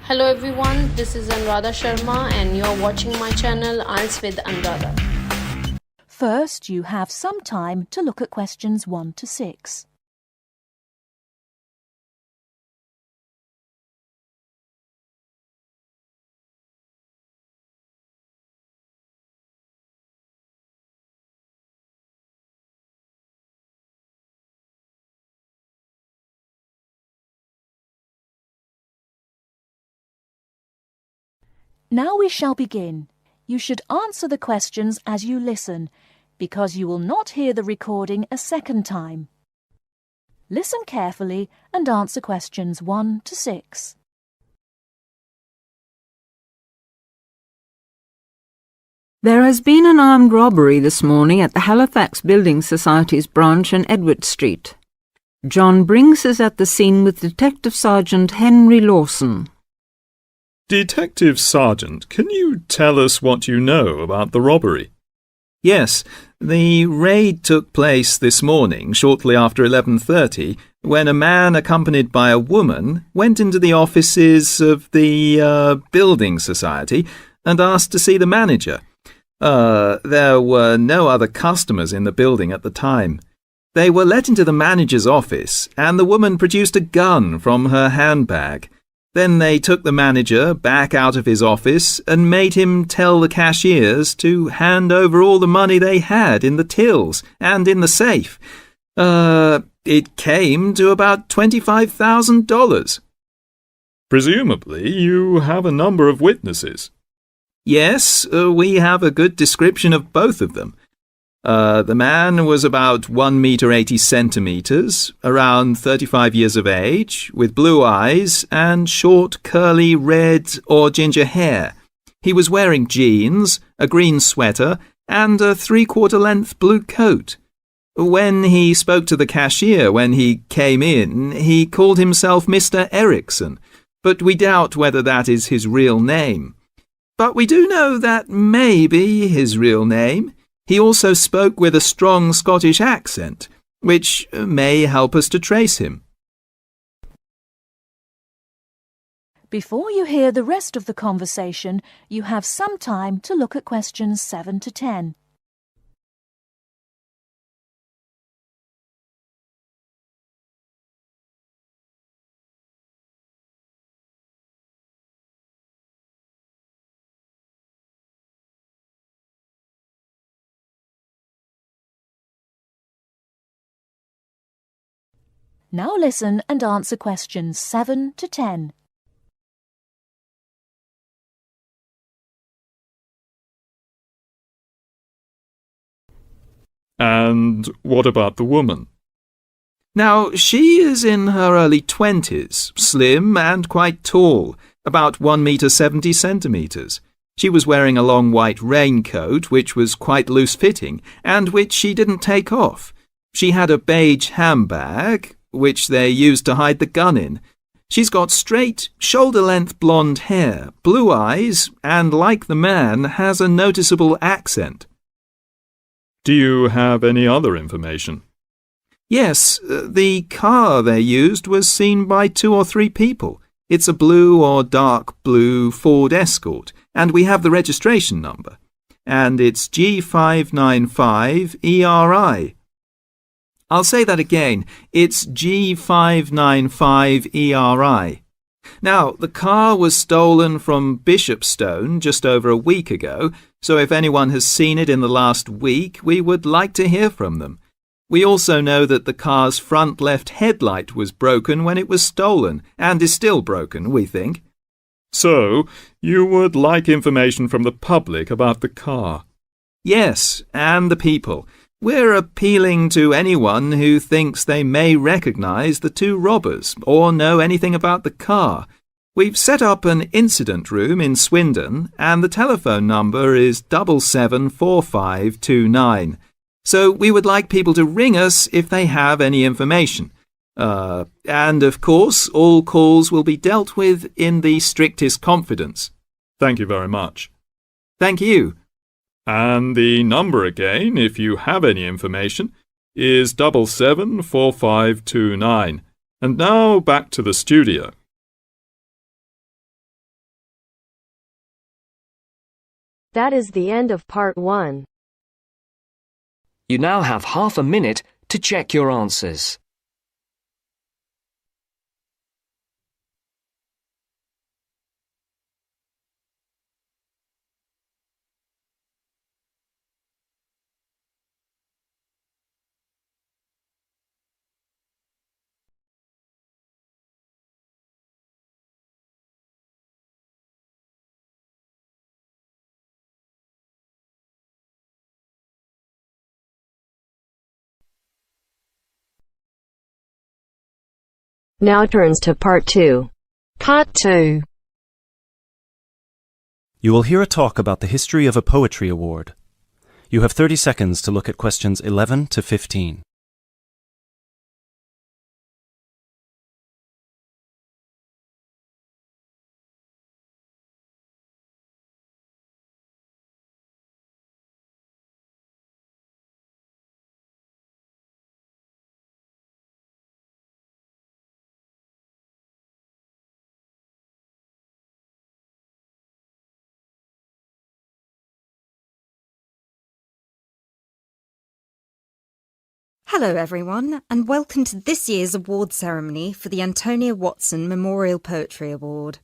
Hello everyone, this is Anuradha Sharma and you're watching my channel IELTS with Anuradha. First, you have some time to look at questions 1 to 6. Now we shall begin. You should answer the questions as you listen, because you will not hear the recording a second time. Listen carefully and answer questions 1 to 6. There has been an armed robbery this morning at the Halifax Building Society's branch on Edward Street. John Briggs is at the scene with Detective Sergeant Henry Lawson. Detective Sergeant, can you tell us what you know about the robbery? Yes, the raid took place this morning, shortly after 11:30, when a man accompanied by a woman went into the offices of the Building Society and asked to see the manager. There were no other customers in the building at the time. They were let into the manager's office, and the woman produced a gun from her handbag. Then they took the manager back out of his office and made him tell the cashiers to hand over all the money they had in the tills and in the safe. It came to about $25,000. Presumably, you have a number of witnesses. Yes, we have a good description of both of them. The man was about 1 meter 80 centimeters, around 35 years of age, with blue eyes and short, curly red or ginger hair. He was wearing jeans, a green sweater, and a 3/4 length blue coat. When he spoke to the cashier when he came in, he called himself Mr. Erickson, but we doubt whether that is his real name. But we do know that may be his real name. He also spoke with a strong Scottish accent, which may help us to trace him. Before you hear the rest of the conversation, you have some time to look at questions 7 to 10. Now listen and answer questions 7 to 10. And what about the woman? Now, she is in her early 20s, slim and quite tall, about 1 meter 70 centimeters. She was wearing a long white raincoat, which was quite loose-fitting, and which she didn't take off. She had a beige handbag, which they used to hide the gun in. She's got straight, shoulder-length blonde hair, blue eyes, and like the man, has a noticeable accent. Do you have any other information? Yes, the car they used was seen by 2 or 3 people. It's a blue or dark blue Ford Escort, and we have the registration number. And it's G595ERI. I'll say that again. It's G595ERI. Now, the car was stolen from Bishopstone just over a week ago, so if anyone has seen it in the last week, we would like to hear from them. We also know that the car's front left headlight was broken when it was stolen, and is still broken, we think. So, you would like information from the public about the car? Yes, and the people. We're appealing to anyone who thinks they may recognise the 2 robbers or know anything about the car. We've set up an incident room in Swindon and the telephone number is 774529. So we would like people to ring us if they have any information. And of course, all calls will be dealt with in the strictest confidence. Thank you very much. Thank you. And the number again, if you have any information, is 774529. And now back to the studio. That is the end of part 1. You now have half a minute to check your answers. Now turns to part 2. Part 2. You will hear a talk about the history of a poetry award. You have 30 seconds to look at questions 11 to 15. Hello everyone, and welcome to this year's award ceremony for the Antonia Watson Memorial Poetry Award.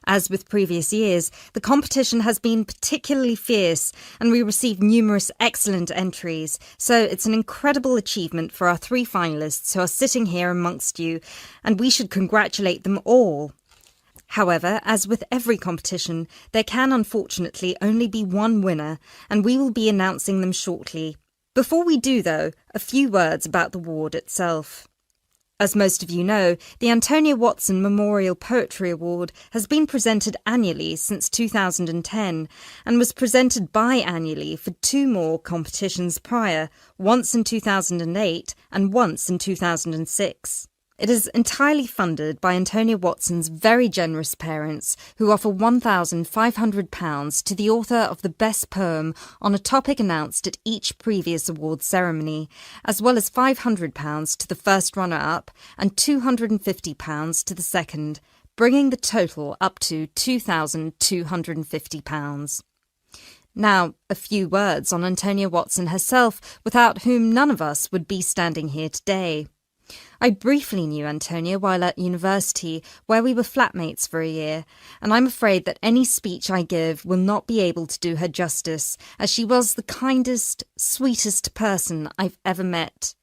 As with previous years, the competition has been particularly fierce and we received numerous excellent entries, so it's an incredible achievement for our 3 finalists who are sitting here amongst you, and we should congratulate them all. However, as with every competition, there can unfortunately only be one winner, and we will be announcing them shortly. Before we do, though, a few words about the award itself. As most of you know, the Antonia Watson Memorial Poetry Award has been presented annually since 2010 and was presented biannually for 2 more competitions prior, once in 2008 and once in 2006. It is entirely funded by Antonia Watson's very generous parents, who offer £1,500 to the author of the best poem on a topic announced at each previous award ceremony, as well as £500 to the first runner-up and £250 to the second, bringing the total up to £2,250. Now, a few words on Antonia Watson herself, without whom none of us would be standing here today. I briefly knew Antonia while at university, where we were flatmates for a year, and I'm afraid that any speech I give will not be able to do her justice, as she was the kindest, sweetest person I've ever met.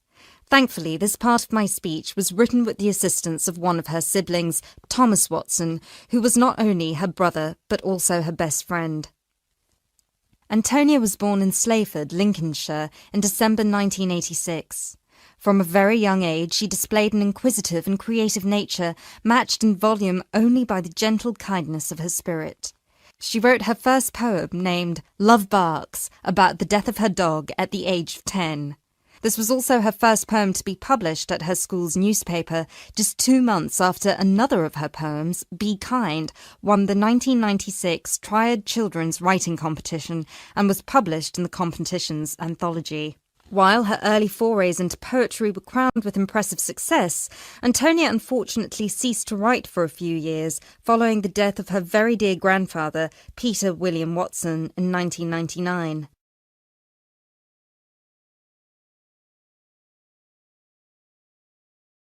Thankfully, this part of my speech was written with the assistance of one of her siblings, Thomas Watson, who was not only her brother, but also her best friend. Antonia was born in Slayford, Lincolnshire, in December 1986. From a very young age, she displayed an inquisitive and creative nature, matched in volume only by the gentle kindness of her spirit. She wrote her first poem, named Love Barks, about the death of her dog at the age of 10. This was also her first poem to be published at her school's newspaper, just 2 months after another of her poems, Be Kind, won the 1996 Triad Children's Writing Competition and was published in the competition's anthology. While her early forays into poetry were crowned with impressive success, Antonia unfortunately ceased to write for a few years following the death of her very dear grandfather, Peter William Watson, in 1999.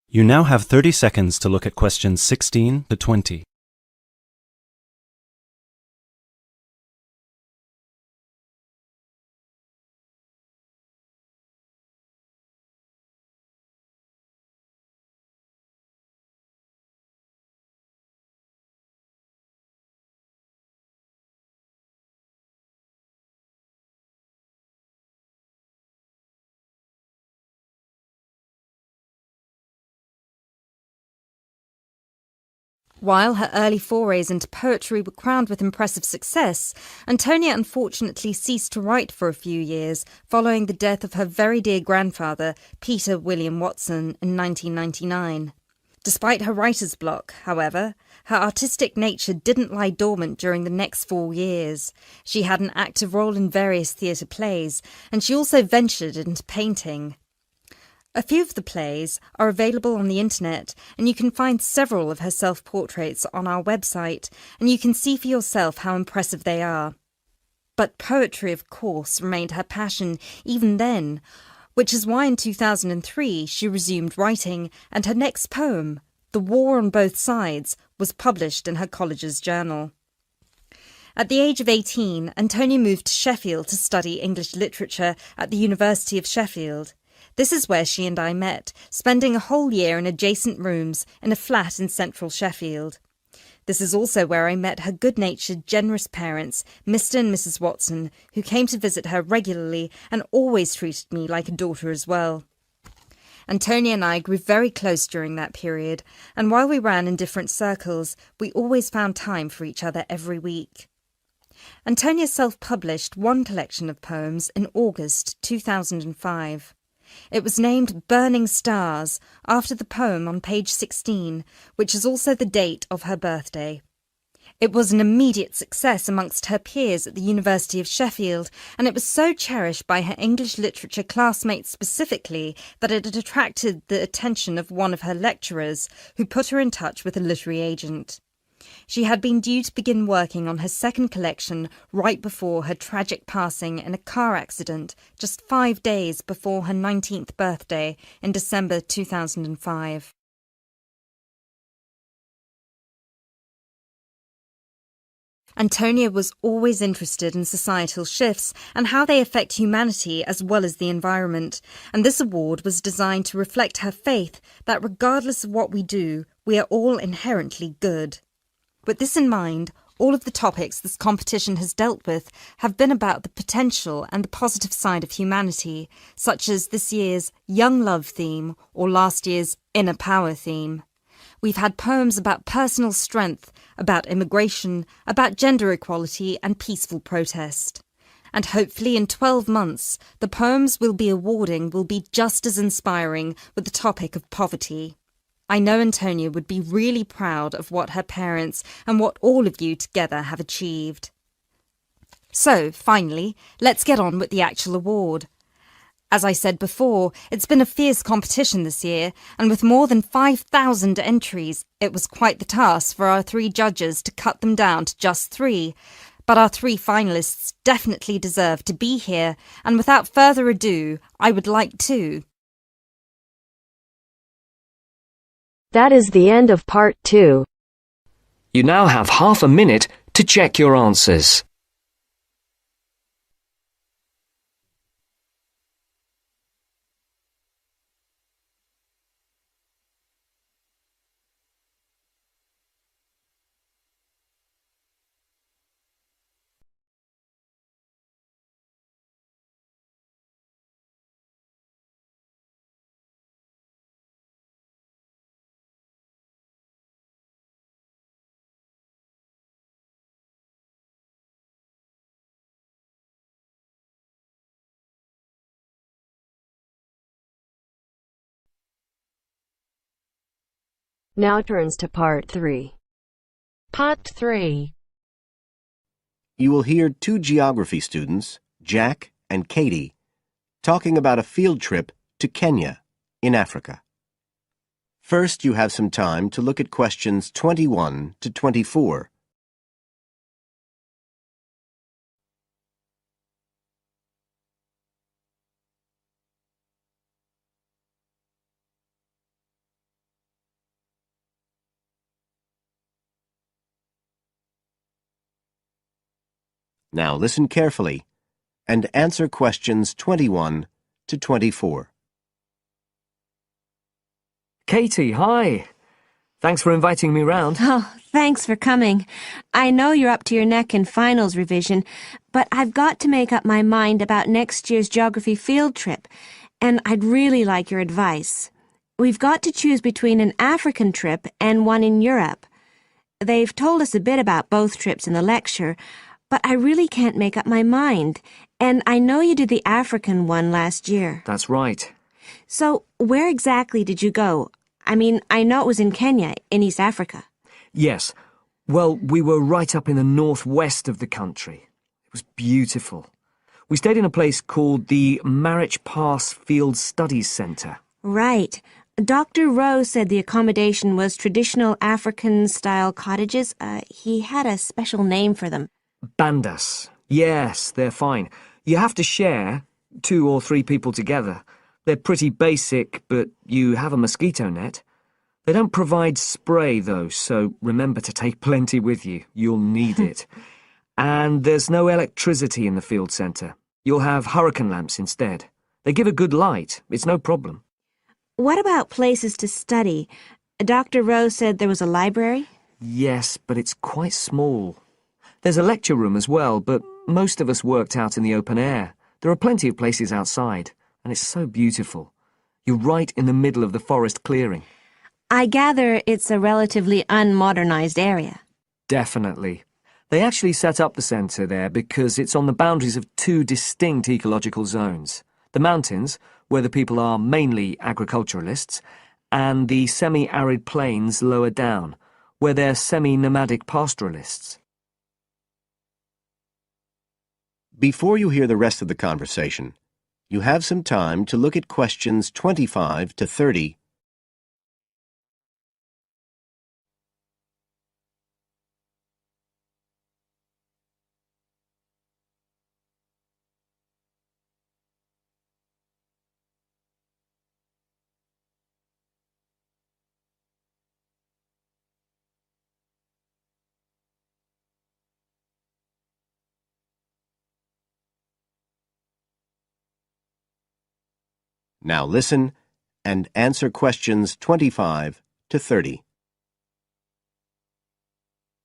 You now have 30 seconds to look at questions 16 to 20. While her early forays into poetry were crowned with impressive success, Antonia unfortunately ceased to write for a few years following the death of her very dear grandfather, Peter William Watson, in 1999. Despite her writer's block, however, her artistic nature didn't lie dormant during the next 4 years. She had an active role in various theatre plays, and she also ventured into painting. A few of the plays are available on the internet, and you can find several of her self-portraits on our website, and you can see for yourself how impressive they are. But poetry, of course, remained her passion even then, which is why in 2003 she resumed writing, and her next poem, The War on Both Sides, was published in her college's journal. At the age of 18, Antonia moved to Sheffield to study English literature at the University of Sheffield. This is where she and I met, spending a whole year in adjacent rooms in a flat in central Sheffield. This is also where I met her good-natured, generous parents, Mr. and Mrs. Watson, who came to visit her regularly and always treated me like a daughter as well. Antonia and I grew very close during that period, and while we ran in different circles, we always found time for each other every week. Antonia self-published one collection of poems in August 2005. It was named Burning Stars, after the poem on page 16, which is also the date of her birthday. It was an immediate success amongst her peers at the University of Sheffield, and it was so cherished by her English literature classmates specifically that it had attracted the attention of one of her lecturers, who put her in touch with a literary agent. She had been due to begin working on her second collection right before her tragic passing in a car accident just 5 days before her 19th birthday in December 2005. Antonia was always interested in societal shifts and how they affect humanity as well as the environment, and this award was designed to reflect her faith that regardless of what we do, we are all inherently good. With this in mind, all of the topics this competition has dealt with have been about the potential and the positive side of humanity, such as this year's Young Love theme or last year's Inner Power theme. We've had poems about personal strength, about immigration, about gender equality and peaceful protest. And hopefully in 12 months, the poems we'll be awarding will be just as inspiring with the topic of poverty. I know Antonia would be really proud of what her parents and what all of you together have achieved. So, finally, let's get on with the actual award. As I said before, it's been a fierce competition this year, and with more than 5,000 entries, it was quite the task for our 3 judges to cut them down to just 3. But our 3 finalists definitely deserve to be here, and without further ado, I would like to... That is the end of part 2. You now have half a minute to check your answers. Now turns to part 3. Part 3. You will hear 2 geography students, Jack and Katie, talking about a field trip to Kenya in Africa. First, you have some time to look at questions 21 to 24. Now listen carefully and answer questions 21 to 24. Katie, hi. Thanks for inviting me round. Oh, thanks for coming. I know you're up to your neck in finals revision, but I've got to make up my mind about next year's geography field trip, and I'd really like your advice. We've got to choose between an African trip and one in Europe. They've told us a bit about both trips in the lecture, but I really can't make up my mind, and I know you did the African one last year. That's right. So, where exactly did you go? I mean, I know it was in Kenya, in East Africa. Yes. Well, we were right up in the northwest of the country. It was beautiful. We stayed in a place called the Marich Pass Field Studies Centre. Right. Dr. Rose said the accommodation was traditional African-style cottages. He had a special name for them. Bandas. Yes, they're fine. You have to share, 2 or 3 people together. They're pretty basic, but you have a mosquito net. They don't provide spray, though, so remember to take plenty with you. You'll need it. And there's no electricity in the field centre. You'll have hurricane lamps instead. They give a good light. It's no problem. What about places to study? Dr. Rowe said there was a library? Yes, but it's quite small. There's a lecture room as well, but most of us worked out in the open air. There are plenty of places outside, and it's so beautiful. You're right in the middle of the forest clearing. I gather it's a relatively unmodernized area. Definitely. They actually set up the centre there because it's on the boundaries of 2 distinct ecological zones. The mountains, where the people are mainly agriculturalists, and the semi-arid plains lower down, where they're semi-nomadic pastoralists. Before you hear the rest of the conversation, you have some time to look at questions 25 to 30. Now listen and answer questions 25 to 30.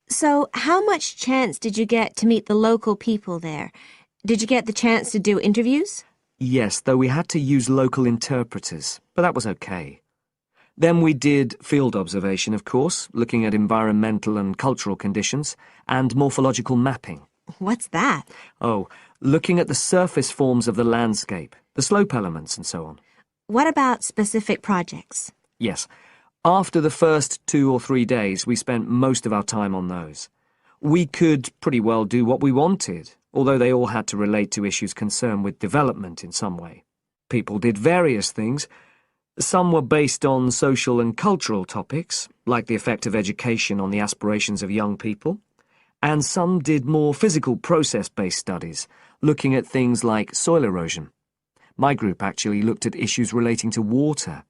So, how much chance did you get to meet the local people there? Did you get the chance to do interviews? Yes, though we had to use local interpreters, but that was okay. Then we did field observation, of course, looking at environmental and cultural conditions, and morphological mapping. What's that? Oh, looking at the surface forms of the landscape, the slope elements and so on. What about specific projects? Yes. After the first 2 or 3 days, we spent most of our time on those. We could pretty well do what we wanted, although they all had to relate to issues concerned with development in some way. People did various things. Some were based on social and cultural topics, like the effect of education on the aspirations of young people, and some did more physical process-based studies, looking at things like soil erosion. My group actually looked at issues relating to water,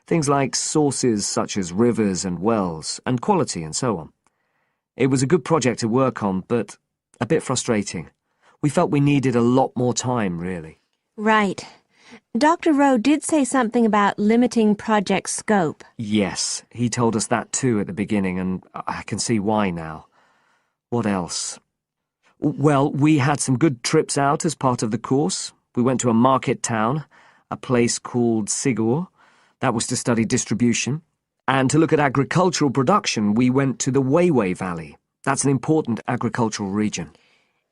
things like sources such as rivers and wells, and quality and so on. It was a good project to work on, but a bit frustrating. We felt we needed a lot more time, really. Right. Dr. Rowe did say something about limiting project scope. Yes, he told us that too at the beginning, and I can see why now. What else? Well, we had some good trips out as part of the course. We went to a market town, a place called Sigur. That was to study distribution. And to look at agricultural production, we went to the Weiwei Valley. That's an important agricultural region.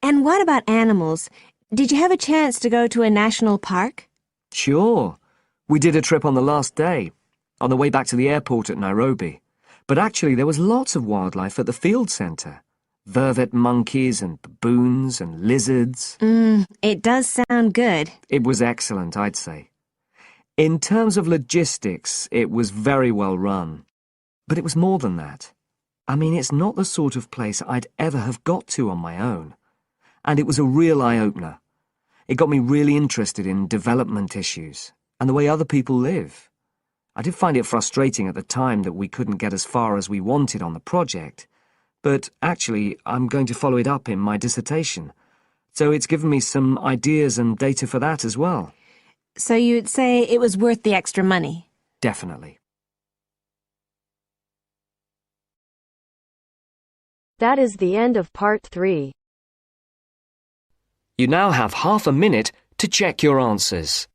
And what about animals? Did you have a chance to go to a national park? Sure. We did a trip on the last day, on the way back to the airport at Nairobi. But actually there was lots of wildlife at the field centre. Vervet monkeys and baboons and lizards. It does sound good. It was excellent, I'd say. In terms of logistics, it was very well run. But it was more than that. I mean, it's not the sort of place I'd ever have got to on my own. And it was a real eye-opener. It got me really interested in development issues and the way other people live. I did find it frustrating at the time that we couldn't get as far as we wanted on the project. But actually, I'm going to follow it up in my dissertation. So it's given me some ideas and data for that as well. So you'd say it was worth the extra money? Definitely. That is the end of part 3. You now have half a minute to check your answers.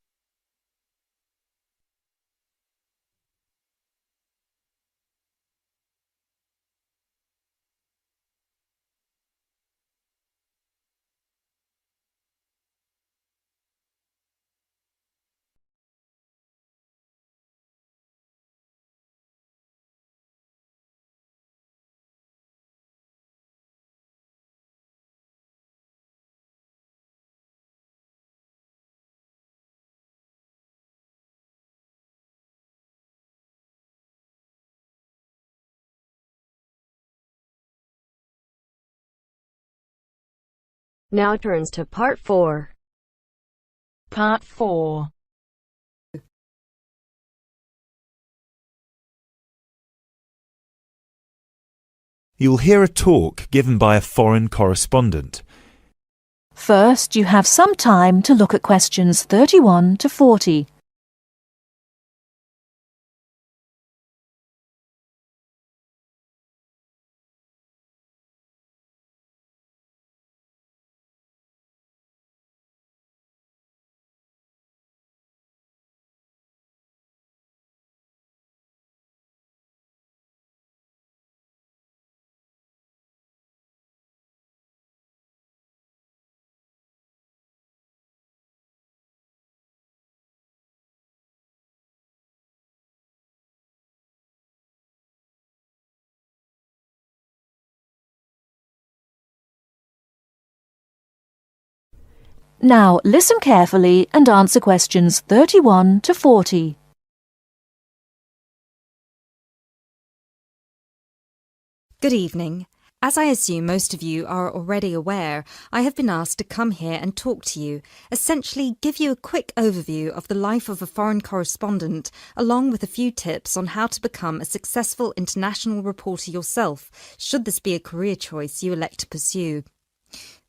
Now turns to Part 4. Part 4. You'll hear a talk given by a foreign correspondent. First, you have some time to look at questions 31 to 40. Now listen carefully and answer questions 31 to 40. Good evening. As I assume most of you are already aware, I have been asked to come here and talk to you, essentially give you a quick overview of the life of a foreign correspondent, along with a few tips on how to become a successful international reporter yourself, should this be a career choice you elect to pursue.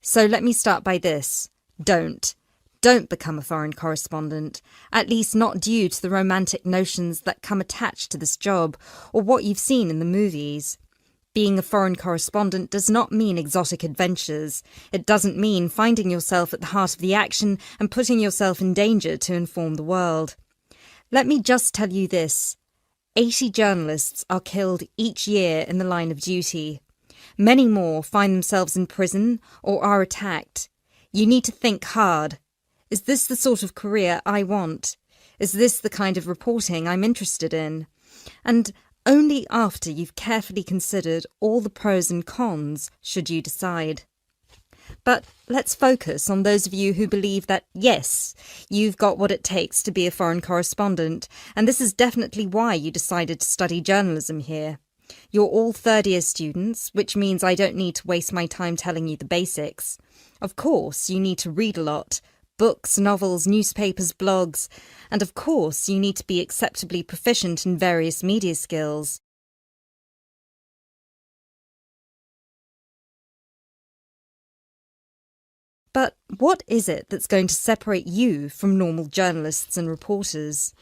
So let me start by this. Don't become a foreign correspondent, at least not due to the romantic notions that come attached to this job, or what you've seen in the movies. Being a foreign correspondent does not mean exotic adventures. It doesn't mean finding yourself at the heart of the action and putting yourself in danger to inform the world. Let me just tell you this. 80 journalists are killed each year in the line of duty. Many more find themselves in prison or are attacked. You need to think hard. Is this the sort of career I want? Is this the kind of reporting I'm interested in? And only after you've carefully considered all the pros and cons should you decide. But let's focus on those of you who believe that, yes, you've got what it takes to be a foreign correspondent, and this is definitely why you decided to study journalism here. You're all third-year students, which means I don't need to waste my time telling you the basics. Of course, you need to read a lot. Books, novels, newspapers, blogs, and of course you need to be acceptably proficient in various media skills. But what is it that's going to separate you from normal journalists and reporters?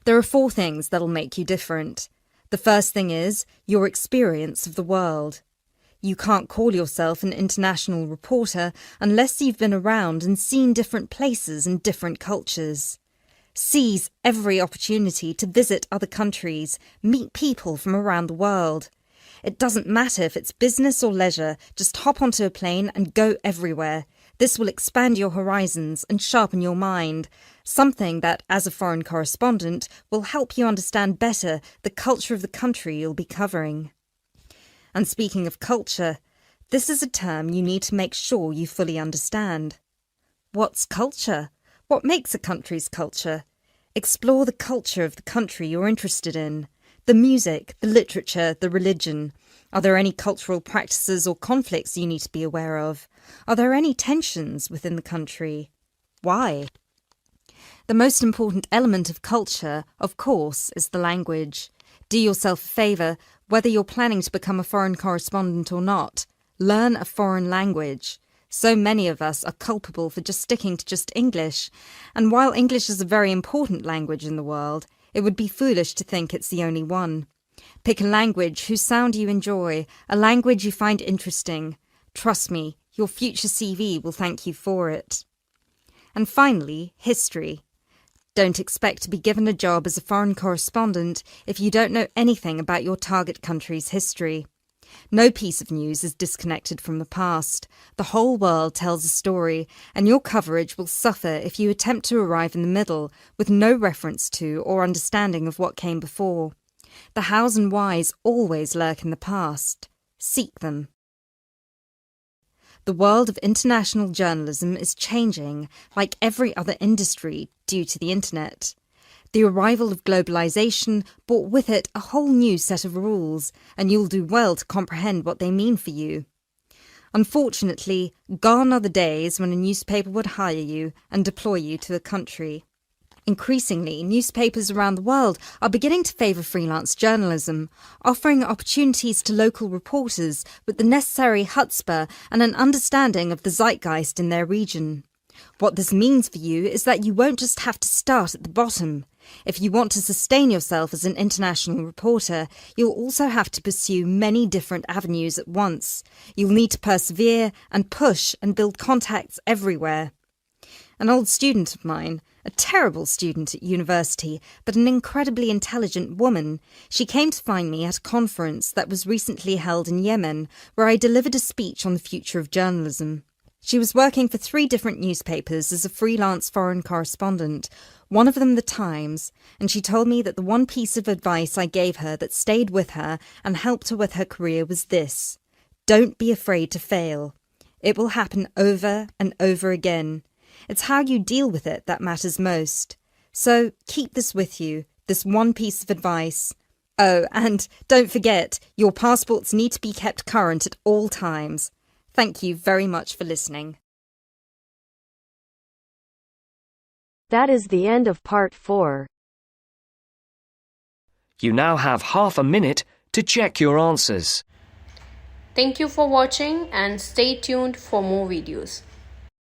There are 4 things that'll make you different. The first thing is your experience of the world. You can't call yourself an international reporter unless you've been around and seen different places and different cultures. Seize every opportunity to visit other countries, meet people from around the world. It doesn't matter if it's business or leisure, just hop onto a plane and go everywhere. This will expand your horizons and sharpen your mind, something that, as a foreign correspondent, will help you understand better the culture of the country you'll be covering. And speaking of culture, this is a term you need to make sure you fully understand. What's culture? What makes a country's culture? Explore the culture of the country you're interested in. The music, the literature, the religion. Are there any cultural practices or conflicts you need to be aware of? Are there any tensions within the country? Why? The most important element of culture, of course, is the language. Do yourself a favour, whether you're planning to become a foreign correspondent or not. Learn a foreign language. So many of us are culpable for just sticking to just English, and while English is a very important language in the world, it would be foolish to think it's the only one. Pick a language whose sound you enjoy, a language you find interesting. Trust me, your future CV will thank you for it. And finally, history. Don't expect to be given a job as a foreign correspondent if you don't know anything about your target country's history. No piece of news is disconnected from the past. The whole world tells a story, and your coverage will suffer if you attempt to arrive in the middle with no reference to or understanding of what came before. The hows and whys always lurk in the past. Seek them. The world of international journalism is changing, like every other industry, due to the internet. The arrival of globalization brought with it a whole new set of rules, and you'll do well to comprehend what they mean for you. Unfortunately, gone are the days when a newspaper would hire you and deploy you to a country. Increasingly, newspapers around the world are beginning to favour freelance journalism, offering opportunities to local reporters with the necessary chutzpah and an understanding of the zeitgeist in their region. What this means for you is that you won't just have to start at the bottom. If you want to sustain yourself as an international reporter, you'll also have to pursue many different avenues at once. You'll need to persevere and push and build contacts everywhere. An old student of mine, a terrible student at university, but an incredibly intelligent woman, she came to find me at a conference that was recently held in Yemen, where I delivered a speech on the future of journalism. She was working for 3 different newspapers as a freelance foreign correspondent, one of them The Times, and she told me that the one piece of advice I gave her that stayed with her and helped her with her career was this: don't be afraid to fail. It will happen over and over again. It's how you deal with it that matters most. So keep this with you, this one piece of advice. Oh, and don't forget, your passports need to be kept current at all times. Thank you very much for listening. That is the end of part 4. You now have half a minute to check your answers. Thank you for watching and stay tuned for more videos.